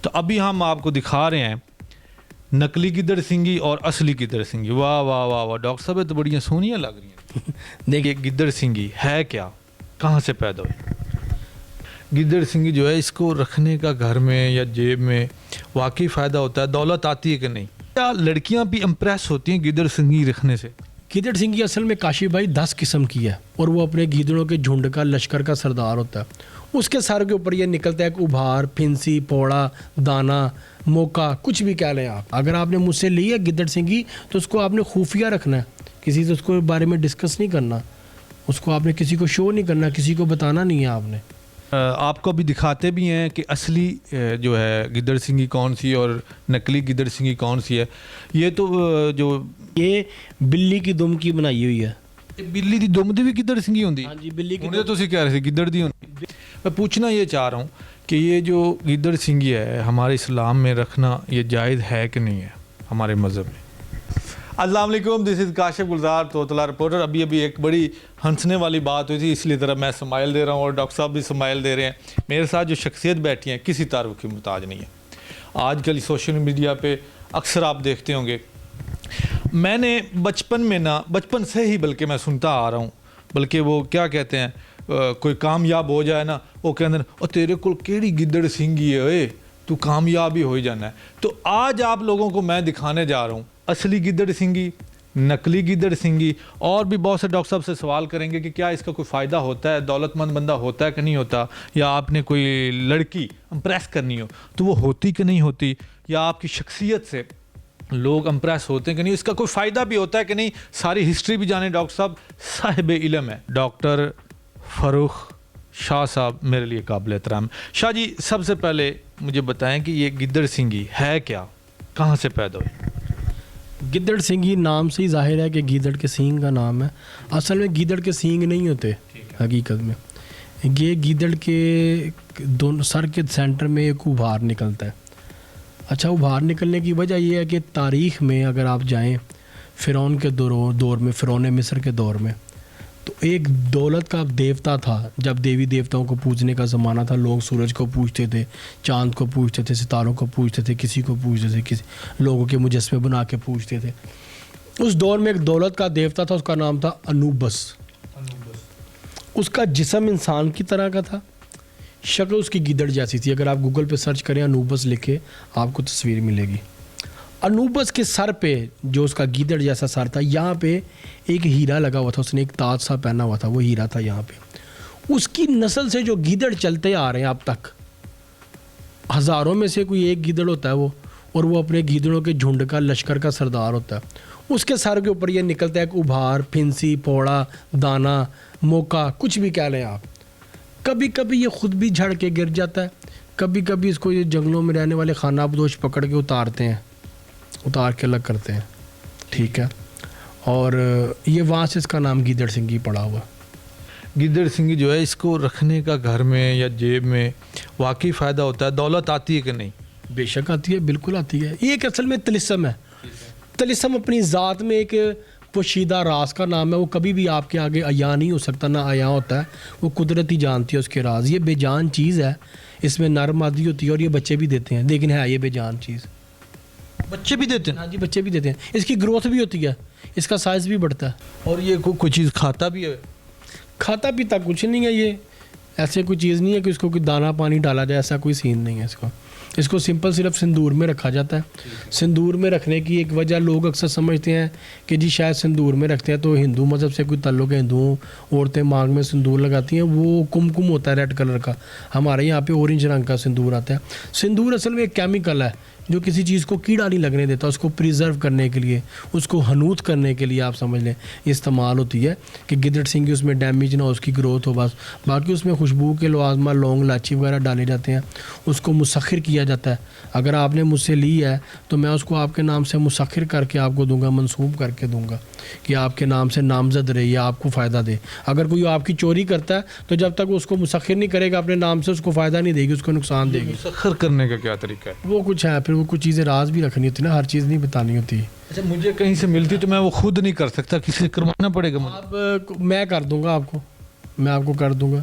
تو ابھی ہم آپ کو دکھا رہے ہیں نقلی گدڑ سنگھی اور اصلی گدڑ سنگھی. واہ واہ واہ واہ ڈاکٹر صاحب تو بڑی سونیاں لگ رہی ہیں. دیکھیے گدڑ سنگھی ہے کیا, کہاں سے پیدا ہوئی؟ گدڑ سنگھی جو ہے اس کو رکھنے کا گھر میں یا جیب میں واقعی فائدہ ہوتا ہے, دولت آتی ہے کہ نہیں؟ کیا لڑکیاں بھی امپریس ہوتی ہیں گدڑ سنگھی رکھنے سے؟ گیدڑ سنگھی اصل میں کاشف بھائی 10 قسم کی ہے اور وہ اپنے گیدڑوں کے جھنڈ کا لشکر کا سردار ہوتا ہے. اس کے سر کے اوپر یہ نکلتا ہے کہ ابھار, پھنسی, پوڑا, دانا, موقع, کچھ بھی کہہ لیں آپ. اگر آپ نے مجھ سے لی ہے گیدڑ سنگھی تو اس کو آپ نے خفیہ رکھنا ہے, کسی سے اس کو بارے میں ڈسکس نہیں کرنا, اس کو آپ نے کسی کو شو نہیں کرنا, کسی کو بتانا نہیں ہے آپ نے. آپ کو بھی دکھاتے بھی ہیں کہ اصلی جو ہے گدڑ سنگھی کون سی اور نقلی گدڑ سنگھی کون سی ہے. یہ تو جو یہ بلی کی دم کی بنائی ہوئی ہے. بلی دی دم دی بھی گدڑ سنگھی ہوندی؟ ہاں جی, بلی کی تو تسی کہہ رہے تھے گدڑ دی ہوندی. میں پوچھنا یہ چاہ رہا ہوں کہ یہ جو گدڑ سنگھی ہے ہمارے اسلام میں رکھنا یہ جائز ہے کہ نہیں ہے ہمارے مذہب میں؟ السلام علیکم, دس از کاشف گلزار توتلا رپورٹر. ابھی ایک بڑی ہنسنے والی بات ہوئی تھی, اس لیے طرح میں سمائل دے رہا ہوں اور ڈاکٹر صاحب بھی سمائل دے رہے ہیں. میرے ساتھ جو شخصیت بیٹھی ہیں کسی تعارف کی محتاج نہیں ہے. آج کل سوشل میڈیا پہ اکثر آپ دیکھتے ہوں گے, میں نے بچپن سے ہی بلکہ میں سنتا آ رہا ہوں, بلکہ وہ کیا کہتے ہیں کوئی کامیاب ہو جائے نا وہ کہتے ہیں او تیرے کو کیڑی گدڑ سنگھی ہے اوئے, تو کامیاب ہی ہو ہی جانا ہے. تو آج آپ لوگوں کو میں دکھانے جا رہا ہوں اصلی گدڑ سنگھی, نقلی گدڑ سنگھی, اور بھی بہت سے ڈاکٹر صاحب سے سوال کریں گے کہ کیا اس کا کوئی فائدہ ہوتا ہے, دولت مند بندہ ہوتا ہے کہ نہیں ہوتا, یا آپ نے کوئی لڑکی امپریس کرنی ہو تو وہ ہوتی کہ نہیں ہوتی, یا آپ کی شخصیت سے لوگ امپریس ہوتے ہیں کہ نہیں, اس کا کوئی فائدہ بھی ہوتا ہے کہ نہیں. ساری ہسٹری بھی جانے ڈاکٹر صاحب صاحب علم ہے. ڈاکٹر فروخ شاہ صاحب میرے لیے قابل احترام. شاہ جی سب سے پہلے مجھے بتائیں کہ یہ گدڑ سنگھی ہے کیا, کہاں سے پیدا ہوئی؟ گدڑ سنگھی نام سے ہی ظاہر ہے کہ گیدڑ کے سینگ کا نام ہے. اصل میں گیدڑ کے سینگ نہیں ہوتے حقیقت میں. یہ گیدڑ کے دونوں سر کے سینٹر میں ایک ابھار نکلتا ہے. اچھا, ابھار نکلنے کی وجہ یہ ہے کہ تاریخ میں اگر آپ جائیں فرعون کے دور میں, فرعون مصر کے دور میں, تو ایک دولت کا دیوتا تھا. جب دیوی دیوتاؤں کو پوجنے کا زمانہ تھا, لوگ سورج کو پوجتے تھے, چاند کو پوجتے تھے, ستاروں کو پوجتے تھے, کسی کو پوجتے تھے, کسی لوگوں کے مجسمے بنا کے پوجتے تھے. اس دور میں ایک دولت کا دیوتا تھا, اس کا نام تھا انوبس. اس کا جسم انسان کی طرح کا تھا, شکل اس کی گیدڑ جیسی تھی. اگر آپ گوگل پہ سرچ کریں انوبس لکھے آپ کو تصویر ملے گی. انوبس کے سر پہ جو اس کا گیدڑ جیسا سر تھا, یہاں پہ ایک ہیرا لگا ہوا تھا, اس نے ایک تاج سا پہنا ہوا تھا, وہ ہیرا تھا یہاں پہ. اس کی نسل سے جو گیدڑ چلتے آ رہے ہیں اب تک, ہزاروں میں سے کوئی ایک گیدڑ ہوتا ہے وہ, اور وہ اپنے گیدڑوں کے جھنڈ کا لشکر کا سردار ہوتا ہے. اس کے سر کے اوپر یہ نکلتا ہے کہ ابھار, پھنسی, پوڑا, دانا, موقع, کچھ بھی کہہ لیں آپ. کبھی کبھی یہ خود بھی جھڑ کے گر جاتا ہے, کبھی کبھی اس کو یہ جنگلوں میں رہنے والے خانہ بدوش پکڑ کے اتار کے الگ کرتے ہیں. ٹھیک ہے, اور یہ وہاں سے اس کا نام گیدڑ سنگھی پڑا ہوا. گدڑ سنگھی جو ہے اس کو رکھنے کا گھر میں یا جیب میں واقعی فائدہ ہوتا ہے, دولت آتی ہے کہ نہیں؟ بے شک آتی ہے, بالکل آتی ہے. یہ ایک اصل میں طلسم ہے. طلسم اپنی ذات میں ایک پوشیدہ راز کا نام ہے. وہ کبھی بھی آپ کے آگے عیاں نہیں ہو سکتا, نہ عیاں ہوتا ہے. وہ قدرت ہی جانتی ہے اس کے راز. یہ بے جان چیز ہے, اس میں نر مادی ہوتی ہے اور یہ بچے بھی دیتے ہیں, لیکن ہے یہ بے جان چیز. بچے بھی دیتے ہیں؟ ہاں جی, بچے بھی دیتے ہیں. اس کی گروتھ بھی ہوتی ہے, اس کا سائز بھی بڑھتا ہے. اور یہ کوئی چیز کھاتا بھی ہے؟ کھاتا پیتا کچھ نہیں ہے. یہ ایسے کوئی چیز نہیں ہے کہ اس کو کوئی دانہ پانی ڈالا جائے, ایسا کوئی سین نہیں ہے. اس کو سمپل صرف سندور میں رکھا جاتا ہے. سندور میں رکھنے کی ایک وجہ لوگ اکثر سمجھتے ہیں کہ جی شاید سندور میں رکھتے ہیں تو ہندو مذہب سے کوئی تعلق ہے, ہندو عورتیں مانگ میں سندور لگاتی ہیں, وہ کم ہوتا ہے ریڈ کلر کا. ہمارے یہاں پہ اورنج رنگ کا سندور آتا ہے. سندور اصل میں ایک کیمیکل ہے جو کسی چیز کو کیڑا نہیں لگنے دیتا, اس کو پریزرو کرنے کے لیے, اس کو ہنوت کرنے کے لیے آپ سمجھ لیں یہ استعمال ہوتی ہے کہ گدڑ سنگھی اس میں ڈیمیج نہ ہو, اس کی گروتھ ہو بس. باقی اس میں خوشبو کے لوازمہ, لونگ, الائچی وغیرہ ڈالے جاتے ہیں, اس کو مسخر کیا جاتا ہے. اگر آپ نے مجھ سے لی ہے تو میں اس کو آپ کے نام سے مسخر کر کے آپ کو دوں گا, منسوب کر کے دوں گا کہ آپ کے نام سے نامزد رہے یا آپ کو فائدہ دے. اگر کوئی آپ کی چوری کرتا ہے تو جب تک اس کو مسخر نہیں کرے گا اپنے نام سے, اس کو فائدہ نہیں دے گی, اس کو نقصان دے گی. مسخر کرنے کا کیا طریقہ ہے؟ وہ کچھ ہے, پھر وہ کچھ چیزیں راز بھی رکھنی ہوتی ہے نا, ہر چیز نہیں بتانی ہوتی. اچھا, مجھے کہیں سے ملتی تو میں وہ خود نہیں کر سکتا, کسی سے کروانا پڑے گا؟ اب میں کر دوں گا آپ کو کر دوں گا.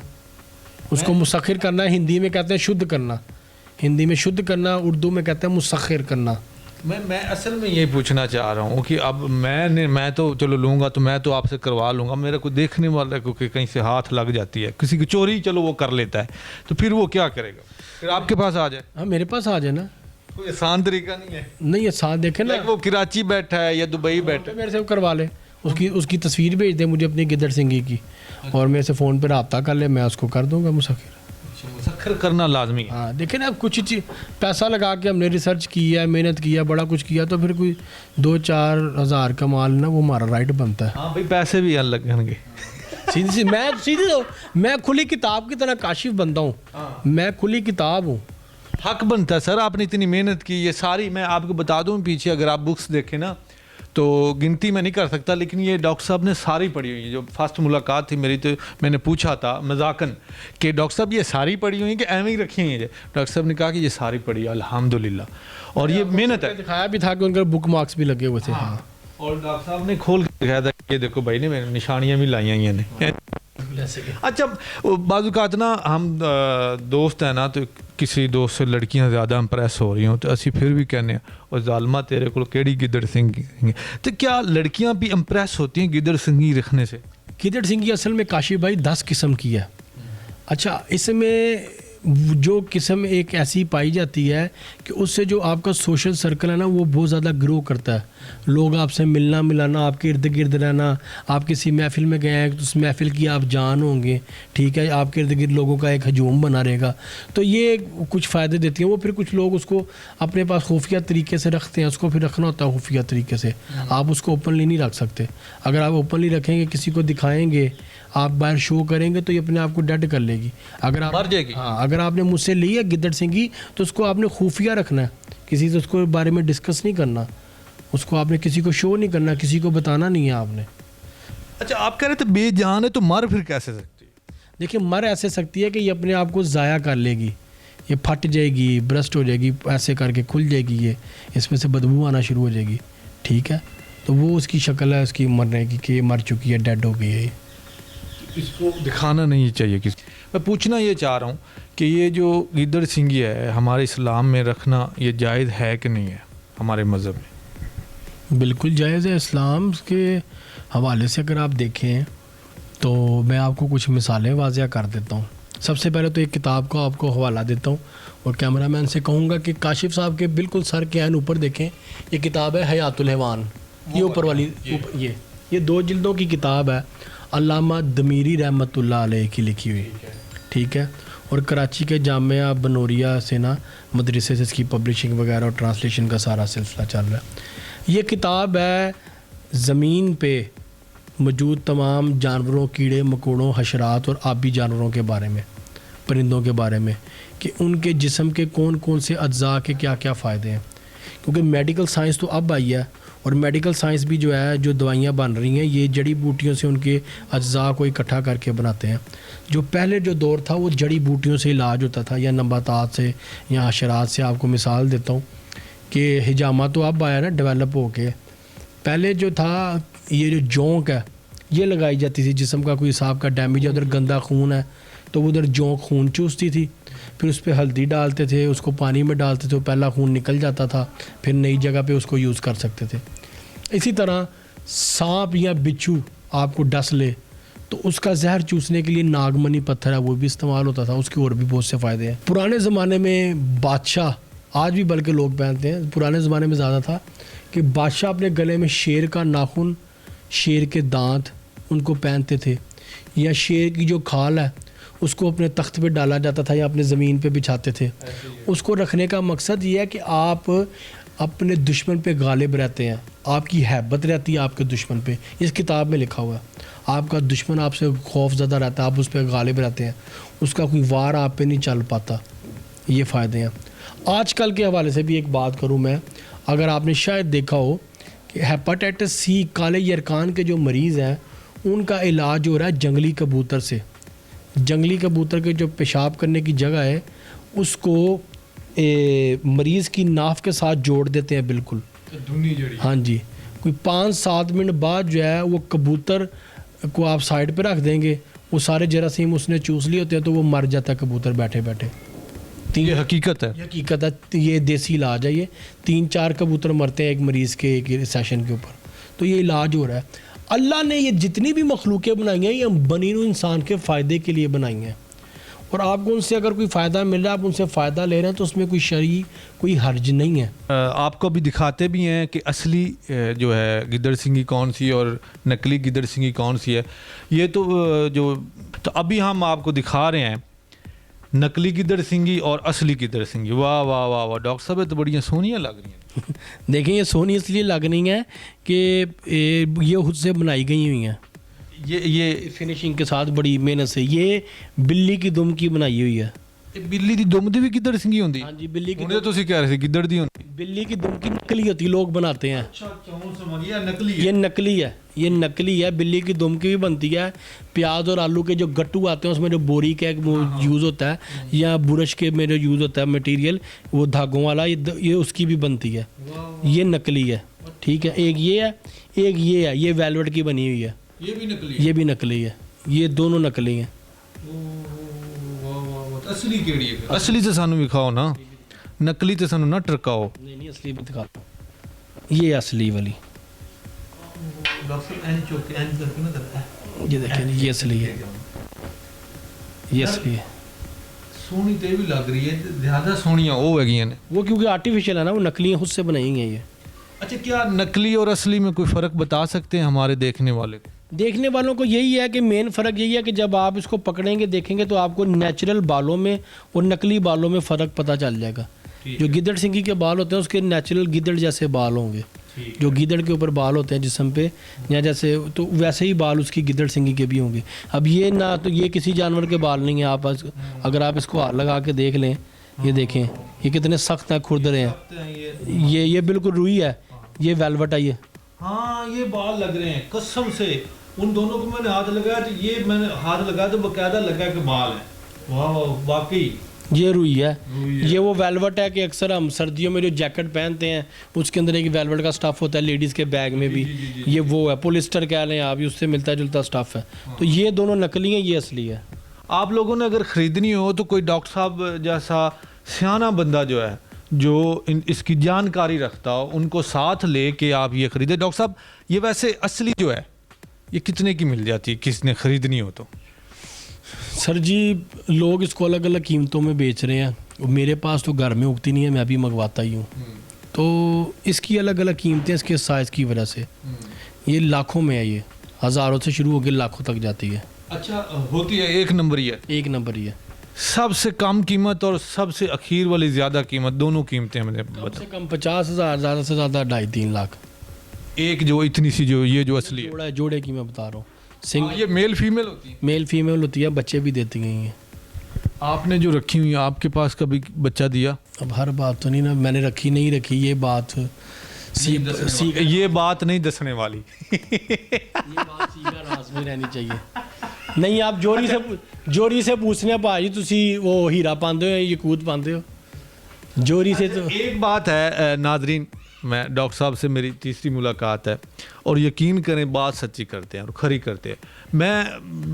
اس کو مسخر کرنا ہے, ہندی میں کہتے ہیں شدھ کرنا. ہندی میں شدھ کرنا، اردو میں کہتے ہیں مسخر کرنا. میں اصل میں یہی پوچھنا چاہ رہا ہوں کہ اب میں تو چلو لوں گا تو میں تو آپ سے کروا لوں گا، میرا کوئی دیکھنے والا کو کہ کہیں سے ہاتھ لگ جاتی ہے، کسی کی چوری چلو وہ کر لیتا ہے، تو پھر وہ کیا کرے گا؟ پھر آپ کے پاس آ جائے. ہاں میرے پاس آ جائے نا. کوئی آسان طریقہ نہیں ہے. نہیں یہ ساتھ دیکھیں نا، وہ کراچی بیٹھا ہے یا دبئی بیٹھا ہے، میرے سے کروا لے، اس کی تصویر بھیج دے مجھے اپنی گدڑ سنگھی کی، اور میرے سے فون پہ رابطہ کر لے، میں اس کو کر دوں گا مسخر. مسخر کرنا لازمی ہے. ہاں دیکھیں نا، اب کچھ پیسہ لگا کے ہم نے ریسرچ کی ہے، محنت کیا، بڑا کچھ کیا، تو پھر کوئی 2-4 ہزار کا مال نا وہ ہمارا رائٹ بنتا ہے. ہاں بھائی پیسے بھی الگ لگیں گے. میں کھلی کتاب کی طرح کاشف بندہ ہوں، میں کھلی کتاب ہوں. حق بنتا ہے سر، آپ نے اتنی محنت کی، یہ ساری میں آپ کو بتا دوں پیچھے اگر آپ بکس دیکھیں نا تو گنتی میں نہیں کر سکتا، لیکن یہ ڈاکٹر صاحب نے ساری پڑھی ہوئی ہیں. جو فرسٹ ملاقات تھی میری تو میں نے پوچھا تھا مذاقن کہ ڈاکٹر صاحب یہ ساری پڑھی ہوئی ہیں کہ ایویں ہی رکھی ہوئی ہیں؟ ڈاکٹر صاحب نے کہا کہ یہ ساری پڑھی ہے الحمدللہ، اور یہ محنت ہے. دکھایا بھی تھا کہ ان کا بک مارکس بھی لگے ہوئے تھے. ہاں اور ڈاکٹر صاحب نے کھول کے دکھایا تھا کہ یہ دیکھو بھائی نے میں نے نشانیاں بھی لائی ہیں نے. اچھا بعض اوقات نا ہم دوست ہیں نا، تو کسی دوست سے لڑکیاں زیادہ امپریس ہو رہی ہوں تو اسی پھر بھی کہنے ہیں اور ظالمہ تیرے کو کیڑی گدڑ سنگھی. تو کیا لڑکیاں بھی امپریس ہوتی ہیں گدڑ سنگھی رکھنے سے؟ گدڑ سنگھی اصل میں کاشف بھائی 10 قسم کی ہے. اچھا اس میں جو قسم ایک ایسی پائی جاتی ہے کہ اس سے جو آپ کا سوشل سرکل ہے نا وہ بہت زیادہ گرو کرتا ہے. لوگ آپ سے ملنا ملانا، آپ کے ارد گرد رہنا، آپ کسی محفل میں گئے ہیں تو اس محفل کی آپ جان ہوں گے، ٹھیک ہے، آپ کے ارد گرد لوگوں کا ایک ہجوم بنا رہے گا، تو یہ کچھ فائدے دیتی ہیں. وہ پھر کچھ لوگ اس کو اپنے پاس خفیہ طریقے سے رکھتے ہیں، اس کو پھر رکھنا ہوتا ہے خفیہ طریقے سے. آپ اس کو اوپنلی نہیں رکھ سکتے. اگر آپ اوپنلی رکھیں گے، کسی کو دکھائیں گے، آپ باہر شو کریں گے تو یہ اپنے آپ کو ڈیڈ کر لے گی. اگر آپ مر جائے گی. ہاں اگر آپ نے مجھ سے لی ہے گدڑ سنگھی تو اس کو آپ نے خفیہ رکھنا ہے، کسی سے اس کو بارے میں ڈسکس نہیں کرنا، اس کو آپ نے کسی کو شو نہیں کرنا، کسی کو بتانا نہیں ہے آپ نے. اچھا آپ کہہ رہے تھے بے جان ہے تو مر پھر کیسے سکتی ہے؟ دیکھیں مر ایسے سکتی ہے کہ یہ اپنے آپ کو ضائع کر لے گی، یہ پھٹ جائے گی، برسٹ ہو جائے گی، ایسے کر کے کھل جائے گی، یہ اس میں سے بدبو آنا شروع ہو جائے گی. ٹھیک ہے، تو وہ اس کی شکل ہے اس کی مرنے کی کہ یہ مر چکی ہے، ڈیڈ ہو گئی ہے. اس کو دکھانا نہیں چاہیے کسی. میں پوچھنا یہ چاہ رہا ہوں کہ یہ جو گدڑ سنگھی ہے ہمارے اسلام میں رکھنا یہ جائز ہے کہ نہیں ہے ہمارے مذہب میں؟ بالکل جائز ہے. اسلام کے حوالے سے اگر آپ دیکھیں تو میں آپ کو کچھ مثالیں واضح کر دیتا ہوں. سب سے پہلے تو ایک کتاب کا آپ کو حوالہ دیتا ہوں، اور کیمرہ مین سے کہوں گا کہ کاشف صاحب کے بالکل سر کے عین اوپر دیکھیں، یہ کتاب ہے حیات الحیوان. یہ اوپر والی یہ 2 جلدوں کی کتاب ہے، علامہ دمیری رحمۃ اللہ علیہ کی لکھی ہوئی. ٹھیک ہے، اور کراچی کے جامعہ بنوریا سے نا مدرسے سے اس کی پبلشنگ وغیرہ اور ٹرانسلیشن کا سارا سلسلہ چل رہا ہے. یہ کتاب ہے زمین پہ موجود تمام جانوروں، کیڑے مکوڑوں، حشرات اور آبی جانوروں کے بارے میں، پرندوں کے بارے میں، کہ ان کے جسم کے کون کون سے اجزاء کے کیا کیا فائدے ہیں. کیونکہ میڈیکل سائنس تو اب آئی ہے، اور میڈیکل سائنس بھی جو ہے جو دوائیاں بن رہی ہیں یہ جڑی بوٹیوں سے ان کے اجزاء کو اکٹھا کر کے بناتے ہیں. جو پہلے جو دور تھا وہ جڑی بوٹیوں سے علاج ہوتا تھا، یا نباتات سے یا حشرات سے. آپ کو مثال دیتا ہوں کہ حجامہ تو اب آیا نا ڈیولپ ہو کے. پہلے جو تھا یہ جو جونک ہے یہ لگائی جاتی تھی، جسم کا کوئی حساب کا ڈیمیج ہے، ادھر گندا خون ہے تو وہ ادھر جونک خون چوستی تھی، پھر اس پہ ہلدی ڈالتے تھے، اس کو پانی میں ڈالتے تھے، پہلا خون نکل جاتا تھا، پھر نئی جگہ پہ اس کو یوز کر سکتے تھے. اسی طرح سانپ یا بچھو آپ کو ڈس لے تو اس کا زہر چوسنے کے لیے ناگمنی پتھر ہے وہ بھی استعمال ہوتا تھا، اس کے اور بھی بہت سے فائدے ہیں. پرانے زمانے میں بادشاہ، آج بھی بلکہ لوگ پہنتے ہیں، پرانے زمانے میں زیادہ تھا کہ بادشاہ اپنے گلے میں شیر کا ناخن، شیر کے دانت ان کو پہنتے تھے، یا شیر کی جو کھال ہے اس کو اپنے تخت پہ ڈالا جاتا تھا یا اپنے زمین پہ بچھاتے تھے. اس کو رکھنے کا مقصد یہ ہے کہ آپ اپنے دشمن پہ غالب رہتے ہیں، آپ کی ہیبت رہتی ہے آپ کے دشمن پہ. اس کتاب میں لکھا ہوا ہے آپ کا دشمن آپ سے خوف زدہ رہتا ہے، آپ اس پہ غالب رہتے ہیں، اس کا کوئی وار آپ پہ نہیں چل پاتا. یہ فائدے ہیں. آج کل کے حوالے سے بھی ایک بات کروں میں، اگر آپ نے شاید دیکھا ہو کہ ہیپاٹائٹس سی کالے یرکان کے جو مریض ہیں ان کا علاج ہو رہا ہے جنگلی کبوتر سے. جنگلی کبوتر کے جو پیشاب کرنے کی جگہ ہے اس کو مریض کی ناف کے ساتھ جوڑ دیتے ہیں بالکل. ہاں جی، کوئی 5-7 منٹ بعد جو ہے وہ کبوتر کو آپ سائڈ پہ رکھ دیں گے، وہ سارے جراثیم اس نے چوس لیے ہوتے ہیں تو وہ مر جاتا ہے کبوتر بیٹھے بیٹھے. یہ حقیقت ہے. یہ حقیقت ہے, یہ دیسی علاج ہے. یہ 3-4 کبوتر مرتے ہیں ایک مریض کے ایک سیشن کے اوپر, تو یہ علاج ہو رہا ہے. اللہ نے یہ جتنی بھی مخلوقیں بنائی ہیں یہ بنی نوع انسان کے فائدے کے لیے بنائی ہیں, اور آپ کو ان سے اگر کوئی فائدہ مل رہا ہے, آپ ان سے فائدہ لے رہے ہیں, تو اس میں کوئی شرعی کوئی حرج نہیں ہے. آپ کو بھی دکھاتے بھی ہیں کہ اصلی جو ہے گدڑ سنگھی کون سی اور نقلی گدڑ سنگھی کون سی ہے. یہ تو ابھی ہم آپ کو دکھا رہے ہیں نقلی گدڑ سنگھی اور اصلی گدڑ سنگھی. واہ واہ واہ واہ ڈاکٹر صاحب, یہ تو بڑی سونیاں لگ رہی ہیں. دیکھیں یہ سونی اس لیے لگ رہی ہیں کہ یہ خود سے بنائی گئی ہوئی ہیں, یہ فنیشنگ کے ساتھ بڑی محنت سے. یہ بلی کی دم کی بنائی ہوئی ہے. بلی دی دم دی بھی گدڑ سنگھی ہوندی؟ ہاں جی, بلی کی تو تسی کہہ رہے تھے گدڑ دی ہوندی. بلی کی دم کی نکلی ہوتی, لوگ بناتے ہیں. نقلی یہ نکلی ہے, یہ نکلی ہے. بلی کی دم کی بھی بنتی ہے. پیاز اور آلو کے جو گٹو آتے ہیں اس میں جو بوری کا ایک یوز ہوتا ہے, یا برش کے میں جو یوز ہوتا ہے مٹیریل وہ دھاگوں والا, یہ اس کی بھی بنتی ہے. یہ نکلی ہے, ٹھیک ہے. ایک یہ ہے, ایک یہ ہے, یہ ویلوٹ کی بنی ہوئی ہے. یہ بھی نقلی یہ بھی نکلی ہے. یہ دونوں نکلی ہیں. اصلی کیڑی ہے؟ اصلی تے سانو دکھاؤ نا, نقلی تے سانو نہ ٹرکاؤ. نہیں اصلی بھی دکھا. یہ اصلی والی, یہ دیکھیں یہ اصلی ہے, یہ اصلی ہے. سونی تے بھی لگ رہی ہے, زیادہ سونیاں وہ ہے نے. وہ کیونکہ آرٹیفیشیل ہے نا, وہ نکلی خود سے بنائی ہیں یہ. اچھا, کیا نقلی اور اصلی میں کوئی فرق بتا سکتے ہیں ہمارے دیکھنے والے کو؟ دیکھنے والوں کو یہی ہے کہ مین فرق یہی ہے کہ جب آپ اس کو پکڑیں گے دیکھیں گے تو آپ کو نیچرل بالوں میں اور نقلی بالوں میں فرق پتہ چل جائے گا. جو گدڑ سنگھی کے بال ہوتے ہیں اس کے نیچرل گدڑ جیسے بال ہوں گے, جو گدڑ کے اوپر بال ہوتے ہیں جسم پہ یا جیسے, تو ویسے ہی بال اس کی گدڑ سنگھی کے بھی ہوں گے. اب یہ نہ تو یہ کسی جانور کے بال نہیں ہیں. آپ اگر آپ اس کو ہاتھ لگا کے دیکھ لیں, یہ دیکھیں یہ کتنے سخت ہیں, کھردرے ہیں. یہ بالکل روئی ہے, یہ ویلوٹ ہے. یہ ہاں یہ بال لگ رہے ہیں قسم سے. ان دونوں کو میں نے ہاتھ لگایا تو یہ میں نے ہاتھ لگایا تو باقاعدہ لگا کہ بال ہے. واہ واقعی یہ روئی ہے. یہ وہ ویلوٹ ہے کہ اکثر ہم سردیوں میں جو جیکٹ پہنتے ہیں اس کے اندر ایک ویلوٹ کا سٹف ہوتا ہے, لیڈیز کے بیگ میں بھی. یہ وہ ہے پولیسٹر کہہ لیں آپ, اس سے ملتا جلتا سٹف ہے. تو یہ دونوں نقلی ہیں, یہ اصلی ہے. آپ لوگوں نے اگر خریدنی ہو تو کوئی ڈاکٹر صاحب جیسا سیانہ بندہ جو ہے, جو اس کی جانکاری رکھتا ہو, ان کو ساتھ لے کے آپ یہ خریدیں. ڈاکٹر صاحب یہ ویسے اصلی جو ہے یہ کتنے کی مل جاتی ہے کس نے خریدنی ہو تو؟ سر جی لوگ اس کو الگ الگ قیمتوں میں بیچ رہے ہیں. میرے پاس تو گھر میں اگتی نہیں ہے, میں بھی منگواتا ہی ہوں. تو اس کی الگ الگ قیمتیں اس کے سائز کی وجہ سے. یہ لاکھوں میں ہے, یہ ہزاروں سے شروع ہو کے لاکھوں تک جاتی ہے. اچھا ہوتی ہے, ایک نمبر ہی ہے. ایک نمبر ہی ہے. سب سے کم قیمت اور سب سے اخیر والی زیادہ قیمت, دونوں قیمتیں مجھے کم سے کم 50,000, زیادہ سے زیادہ 2.5-3 لاکھ. ایک جو اتنی سی جو یہ جو اصلی ہے جوڑے کی میں بتا رہا ہوں. یہ میل فیمیل ہوتی ہے؟ میل فیمیل ہوتی ہے, بچے بھی دیتی گئی ہیں. آپ نے جو رکھی ہوئی, آپ کے پاس کبھی بچہ دیا؟ اب ہر بات تو نہیں نا, میں نے رکھی نہیں رکھی, یہ بات یہ بات نہیں دسنے والی, یہ بات سیکھا راز میں رہنی چاہیے. نہیں آپ جوڑی سے پوچھنے بھائی تسی وہ ہیرا پاندے ہو یا یقوت پاندے ہو, جوڑی سے. تو ایک بات ہے ناظرین, میں ڈاکٹر صاحب سے میری تیسری ملاقات ہے اور یقین کریں بات سچی کرتے ہیں اور کھری کرتے ہیں. میں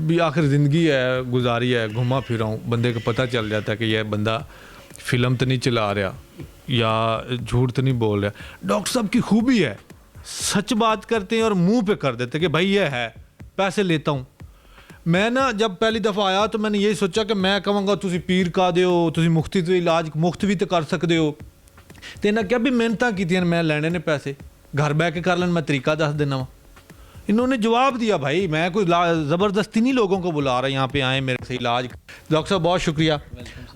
بھی آخر زندگی ہے گزاری ہے, گھما پھرا ہوں, بندے کو پتہ چل جاتا ہے کہ یہ بندہ فلم تو نہیں چلا رہا یا جھوٹ تو نہیں بول رہا. ڈاکٹر صاحب کی خوبی ہے سچ بات کرتے ہیں اور منہ پہ کر دیتے کہ بھائی یہ ہے, پیسے لیتا ہوں. میں نا جب پہلی دفعہ آیا تو میں نے یہی سوچا کہ میں کہوں گا تسی پیر کا دیو, تسی مفتی تو علاج مفت بھی تو کر سکتے ہو. تو انہیں کیا بھی محنتاں کیتیاں میں لینے نے پیسے, گھر بہ کے کر لین, میں طریقہ دس دینا وا. انہوں نے جواب دیا بھائی میں کوئی زبردستی نہیں لوگوں کو بلا رہا, یہاں پہ آئیں میرے سے علاج. ڈاکٹر صاحب بہت شکریہ,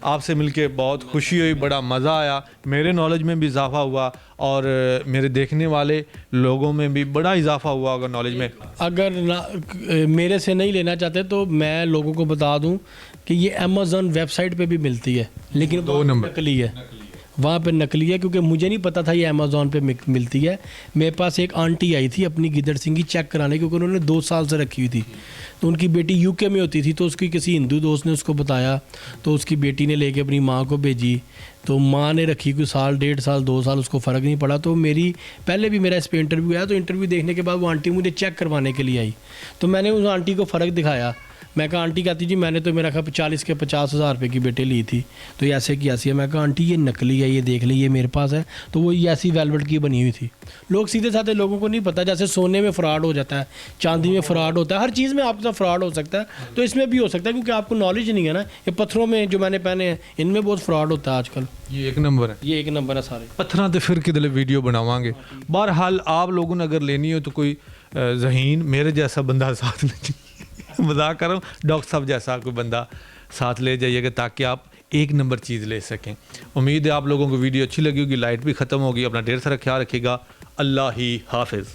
آپ سے مل کے بہت خوشی ہوئی, بڑا مزہ آیا, میرے نالج میں بھی اضافہ ہوا اور میرے دیکھنے والے لوگوں میں بھی بڑا اضافہ ہوا ہوگا نالج میں. اگر میرے سے نہیں لینا چاہتے تو میں لوگوں کو بتا دوں کہ یہ امیزون ویب سائٹ پہ بھی ملتی ہے, لیکن 2 نمبر نقلی ہے, وہاں پہ نقلی ہے, کیونکہ مجھے نہیں پتا تھا یہ امیزون پہ ملتی ہے. میرے پاس ایک آنٹی آئی تھی اپنی گدڑ سنگھی چیک کرانے, کیونکہ انہوں نے 2 سال سے رکھی ہوئی تھی. تو ان کی بیٹی UK میں ہوتی تھی, تو اس کی کسی ہندو دوست نے اس کو بتایا, تو اس کی بیٹی نے لے کے اپنی ماں کو بھیجی. تو ماں نے رکھی کوئی سال, 1.5 سال, 2 سال, اس کو فرق نہیں پڑا. تو میری پہلے بھی میرا اس پہ انٹرویو آیا, تو انٹرویو دیکھنے کے بعد وہ آنٹی مجھے چیک کروانے کے لیے آئی. تو میں نے اس آنٹی کو فرق دکھایا, میں کہا آنٹی کہتی جی میں نے تو میرا خیال 40 کے 50,000 روپے کی بیٹے لی تھی تو یہ ایسے کی ایسی ہے. میں کہا آنٹی یہ نکلی ہے, یہ دیکھ لیں یہ میرے پاس ہے. تو وہ یہ ایسی ویلوٹ کی بنی ہوئی تھی. لوگ سیدھے سادھے لوگوں کو نہیں پتہ, جیسے سونے میں فراڈ ہو جاتا ہے, چاندی میں فراڈ ہوتا ہے, ہر چیز میں آپ کے ساتھ فراڈ ہو سکتا ہے. تو اس میں بھی ہو سکتا ہے کیونکہ آپ کو نالج نہیں ہے نا. یہ پتھروں میں جو میں نے پہنے ہیں ان میں بہت فراڈ ہوتا ہے آج کل. یہ ایک نمبر ہے, یہ ایک نمبر ہے سارے پتھراں تے پھر کدلے ویڈیو بناواں گے. بہرحال آپ لوگوں نے اگر لینی ہو تو کوئی ذہین میرے جیسا بندہ ساتھ لے, مذاق کر رہا ہوں, ڈاکٹر صاحب جیسا کوئی بندہ ساتھ لے جائیے گا تاکہ آپ ایک نمبر چیز لے سکیں. امید ہے آپ لوگوں کو ویڈیو اچھی لگی ہوگی. لائٹ بھی ختم ہوگی. اپنا ڈھیر سارا خیال رکھیے گا. اللہ ہی حافظ.